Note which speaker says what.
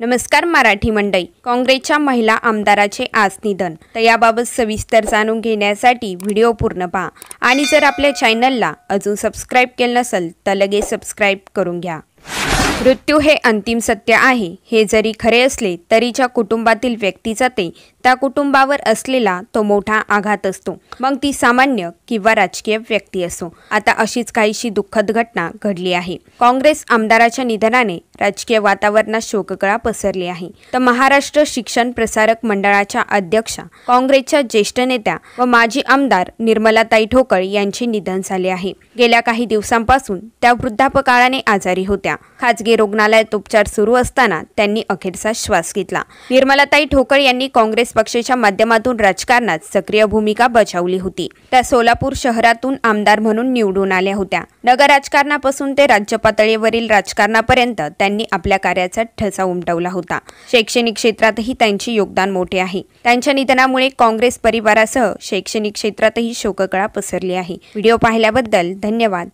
Speaker 1: नमस्कार मराठी मंडळी, काँग्रेसच्या महिला आमदाराचे आज निधन. तर याबाबत सविस्तर जाणून घेण्यासाठी व्हिडिओ पूर्ण पहा आणि जर आपल्या चॅनलला अजून सबस्क्राईब केलं नसेल तर लगेच सबस्क्राईब करून घ्या. मृत्यू हे अंतिम सत्य आहे हे जरी खरे असले तरीच्या कुटुंबातील व्यक्तीचा ते त्या कुटुंबावर असलेला तो मोठा आघात असतो, मग ती सामान्य किंवा राजकीय व्यक्ती असो. आता अशीच काहीशी दुःखद घटना घडली आहे. काँग्रेस आमदाराच्या निधनाने राजकीय वातावरणात शोककळा पसरली आहे. तर महाराष्ट्र शिक्षण प्रसारक मंडळाच्या अध्यक्षा, काँग्रेसच्या ज्येष्ठ नेत्या व माजी आमदार निर्मलाताई ठोकळ यांचे निधन झाले आहे. गेल्या काही दिवसांपासून त्या वृद्धापकाळाने आजारी होत्या. खाजगी रुग्णालयात उपचार सुरू असताना त्यांनी अखेरचा श्वास घेतला. निर्मलाताई ठोकळ यांनी काँग्रेस पक्षाच्या माध्यमातून राजकारणात सक्रिय भूमिका बजावली होती. त्या सोलापूर शहरातून आमदार म्हणून निवडून आल्या होत्या. नगर राजकारणापासून ते राज्य पातळीवरील राजकारणापर्यंत त्यांनी आपल्या कार्याचा ठसा उमटवला होता. शैक्षणिक क्षेत्रातही त्यांचे योगदान मोठे आहे. त्यांच्या निधनामुळे काँग्रेस परिवारासह शैक्षणिक क्षेत्रातही शोककळा पसरली आहे. व्हिडिओ पाहिल्याबद्दल धन्यवाद.